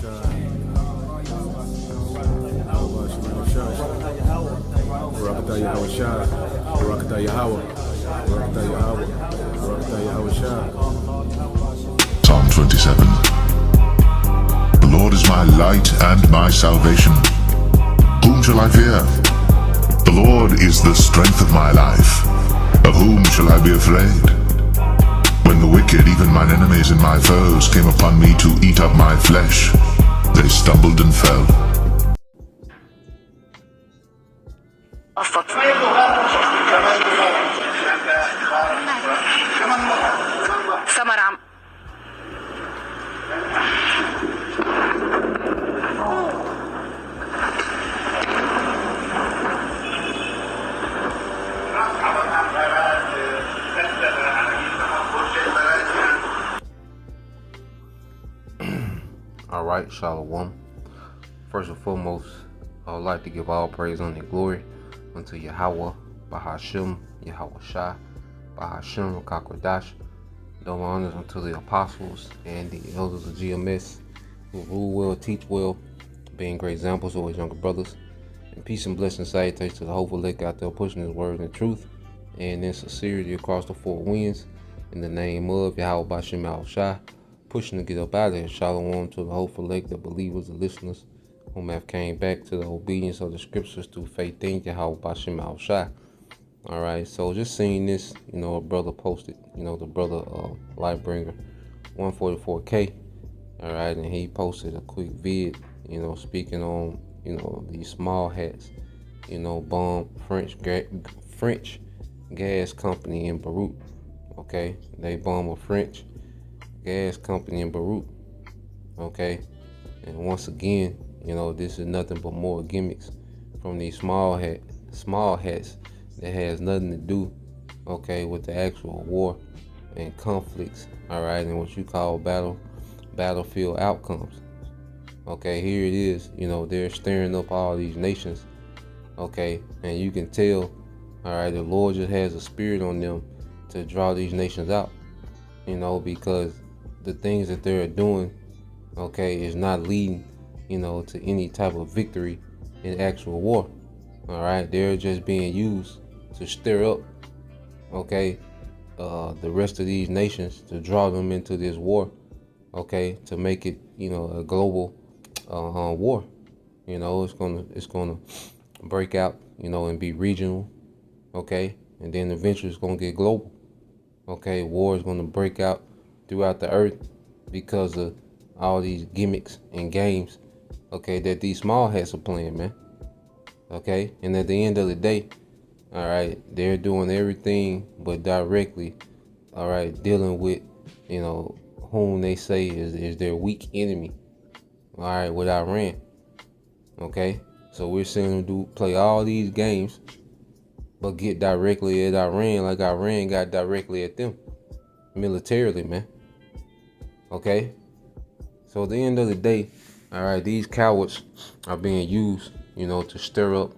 Psalm 27. The Lord is my light and my salvation. Whom shall I fear? The Lord is the strength of my life. Of whom shall I be afraid? When the wicked, even mine enemies and my foes, came upon me to eat up my flesh, they stumbled and fell. Alright, Shalom. First and foremost, I would like to give all praise and glory unto Yahweh, Bahashem, Yahweh Shai, Bahashem, Rakakwadash. Double honors unto the apostles and the elders of GMS who rule well, teach well, being great examples of his younger brothers. And peace and blessing salutations to the hopeful elect out there pushing his word and truth and in sincerity across the four winds. In the name of Yahweh Bahashem Yahweh Shai, pushing to get up out of here. Shalom to the hopeful elect, the believers, the listeners, whom have came back to the obedience of the scriptures through faith in Yahweh Bahashem Yahweh Shai. Alright, so just seeing this, a brother posted, the brother Lightbringer 144K. Alright, and he posted a quick vid, speaking on, these small hats, bomb French gas company in Beirut. Okay, they bomb a French gas company in Beirut. Okay, and once again, this is nothing but more gimmicks from these small hats that has nothing to do, with the actual war and conflicts, all right, and what you call battlefield outcomes. Okay, here it is, they're stirring up all these nations, and you can tell, all right, the Lord just has a spirit on them to draw these nations out, because the things that they're doing, is not leading, to any type of victory in actual war. All right, they're just being used to stir up, the rest of these nations, to draw them into this war, to make it, a global war. It's gonna break out, and be regional, and then eventually it's gonna get global. War is gonna break out throughout the earth because of all these gimmicks and games, that these small hats are playing, man. And at the end of the day, all right, they're doing everything but directly, all right, dealing with, whom they say is their weak enemy, all right, with Iran. So we're seeing them play all these games, but get directly at Iran like Iran got directly at them, militarily, man. So at the end of the day, all right, these cowards are being used, to stir up,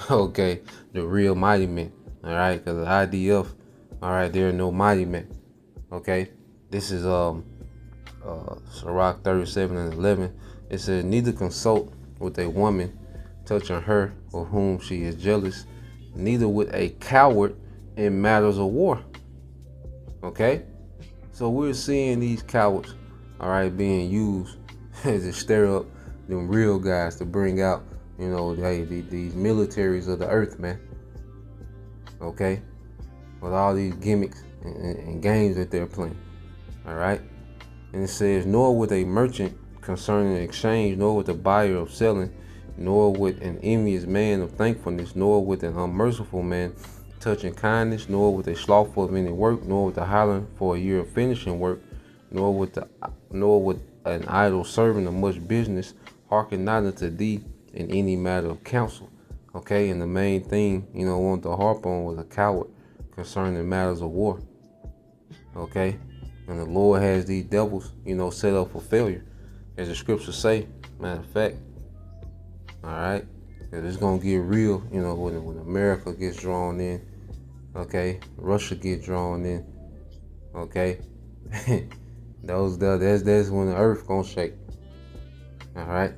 the real mighty men, all right, because the IDF, all right, there are no mighty men. This is Sirach 37:11. It says, neither consult with a woman touching her of whom she is jealous, neither with a coward in matters of war. So we're seeing these cowards, all right, being used to stir up them real guys, to bring out, these militaries of the earth, man. With all these gimmicks and games that they're playing. All right. And it says, nor with a merchant concerning exchange, nor with a buyer of selling, nor with an envious man of thankfulness, nor with an unmerciful man touching kindness, nor with a slothful of any work, nor with a hireling for a year of finishing work, nor with an idle servant of much business, hearken not unto thee in any matter of counsel. And the main thing, I want to harp on was a coward concerning matters of war. And the Lord has these devils, set up for failure, as the scriptures say. Matter of fact, all right, it's gonna get real, when America gets drawn in, Russia gets drawn in, that's when the earth gonna shake. All right.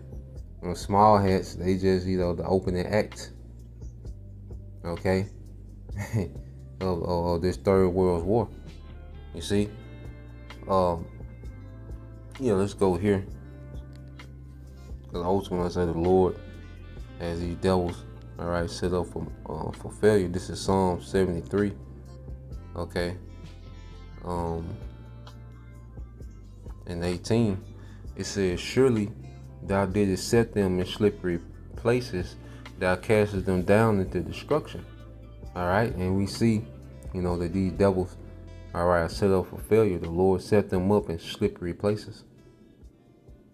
And small hats, they just, the opening act. Okay. of this Third World War. You see? Let's go here. Because ultimately, I say the Lord has these devils, all right, set up for failure. This is Psalm 73. Okay. In 18, it says, "Surely thou didst set them in slippery places, thou castest them down into destruction." All right, and we see, that these devils, all right, are set up for failure. The Lord set them up in slippery places.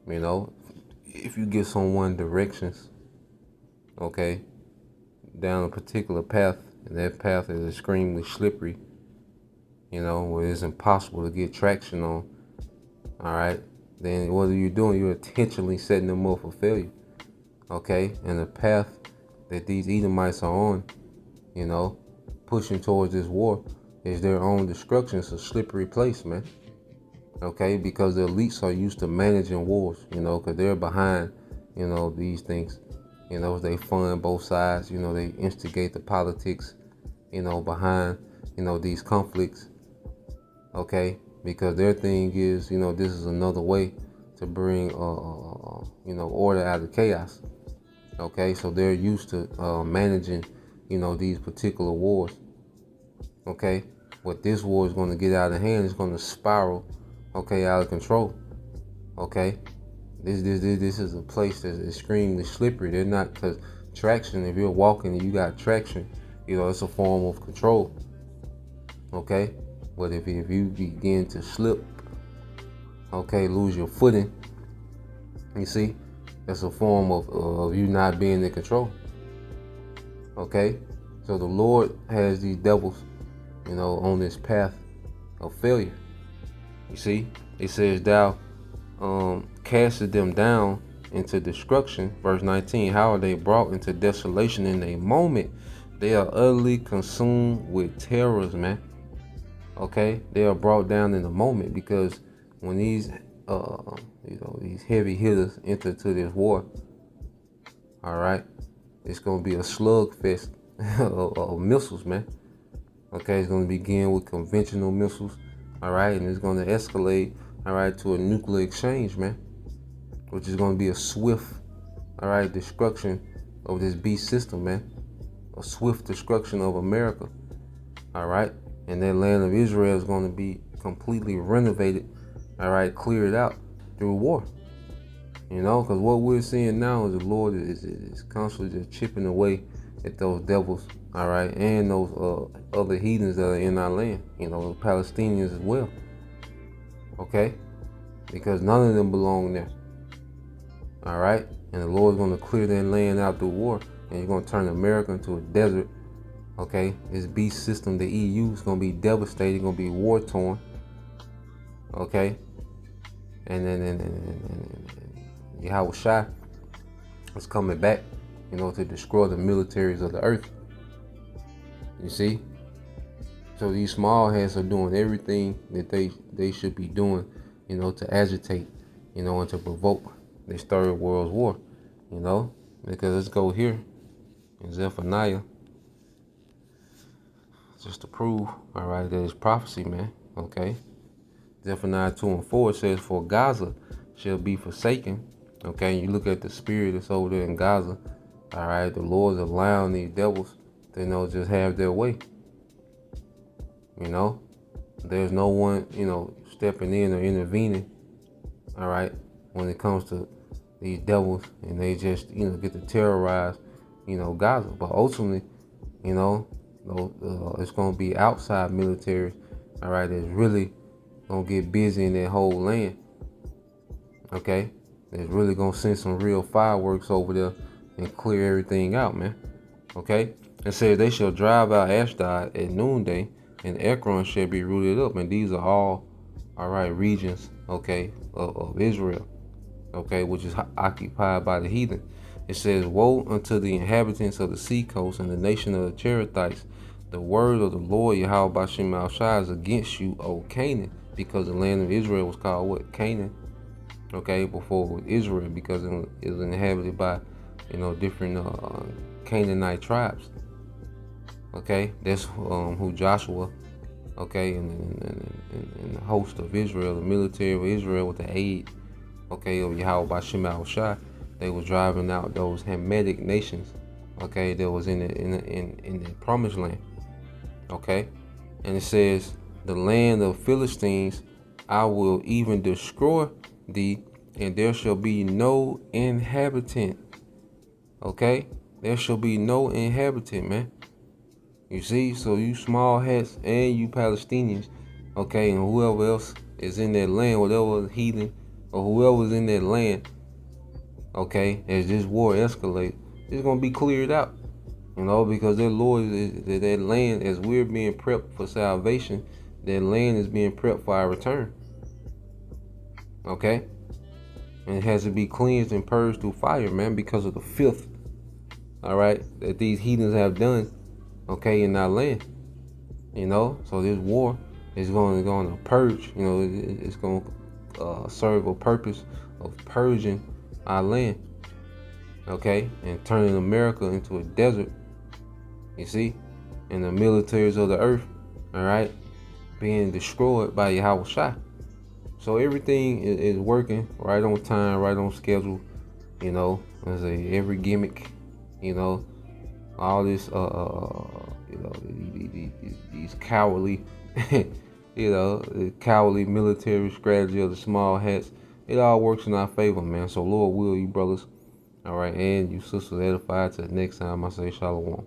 If you give someone directions, okay, down a particular path, and that path is extremely slippery, where it's impossible to get traction on, all right, then what are you doing? You're intentionally setting them up for failure, okay? And the path that these Edomites are on, pushing towards this war, is their own destruction. It's a slippery place, man. Okay, because the elites are used to managing wars, because they're behind, these things. They fund both sides, they instigate the politics, behind, these conflicts. Okay, because their thing is, this is another way to bring, order out of chaos. Okay, so they're used to managing, these particular wars. Okay, but this war is going to get out of hand. It's going to spiral, okay, out of control. Okay, this is a place that's extremely slippery. They're not, because traction, if you're walking and you got traction, it's a form of control. Okay, but if you begin to slip, okay, lose your footing, you see, that's a form of you not being in control. Okay, so the Lord has these devils, on this path of failure. You see, it says, "Thou casted them down into destruction." Verse 19, "How are they brought into desolation in a moment? They are utterly consumed with terrors," man. Okay, they are brought down in a moment, because when these these heavy hitters enter to this war, all right, it's gonna be a slugfest of missiles, man. Okay, it's gonna begin with conventional missiles, all right, and it's gonna escalate, all right, to a nuclear exchange, man, which is gonna be a swift, all right, destruction of this beast system, man. A swift destruction of America, all right, and that land of Israel is gonna be completely renovated, all right, cleared out through war. Because what we're seeing now is the Lord is constantly just chipping away at those devils, all right, and those other heathens that are in our land, the Palestinians as well. Okay, because none of them belong there. All right, and the Lord's going to clear that land out through war, and He's going to turn America into a desert. Okay, this beast system, the EU, is going to be devastated, going to be war torn. Okay, and then Yahweh Shai is coming back, to destroy the militaries of the earth. You see? So these small hats are doing everything that they should be doing, to agitate, and to provoke this Third World War, because let's go here in Zephaniah, just to prove, all right, that it's prophecy, man. Okay, Zephaniah 2:4 says, "For Gaza shall be forsaken." Okay, you look at the spirit that's over there in Gaza. All right, the Lord's allowing these devils to, just have their way. There's no one, stepping in or intervening. All right, when it comes to these devils, and they just, get to terrorize, Gaza. But ultimately, it's gonna be outside military, all right, that's really gonna get busy in that whole land. Okay, it's really gonna send some real fireworks over there and clear everything out, man. Okay, it says they shall drive out Ashdod at noonday, and Ekron shall be rooted up. And these are all right, regions, okay, of Israel, okay, which is occupied by the heathen. It says, "Woe unto the inhabitants of the seacoast and the nation of the Cherethites. The word of the Lord Yahweh Bashim Al Shai is against you, O Canaan," because the land of Israel was called what? Canaan. okay, before it was Israel, because it was inhabited by, different Canaanite tribes. Okay, that's who Joshua, okay, and the host of Israel, the military of Israel, with the aid, okay, of Yahweh Bashim al-Shai, they were driving out those Hamitic nations, okay, that was in the promised land, okay, and it says, the land of Philistines I will even destroy thee, and there shall be no inhabitant. Okay, there shall be no inhabitant, man. You see, so you small hats and you Palestinians, okay, and whoever else is in that land, whatever heathen or whoever's in that land, okay, as this war escalates, it's gonna be cleared out, because their Lord is that land, as we're being prepped for salvation, that land is being prepped for our return. Okay, and it has to be cleansed and purged through fire, man, because of the filth, all right, that these heathens have done, okay, in our land. So this war is going to purge. It's going to serve a purpose of purging our land, okay, and turning America into a desert. You see, and the militaries of the earth, all right, being destroyed by Yahweh Shai. So everything is working right on time, right on schedule. Every gimmick, all this, these cowardly, cowardly military strategy of the small hats. It all works in our favor, man. So Lord will, you brothers, all right, and you sisters edified. Till next time, I say shalom.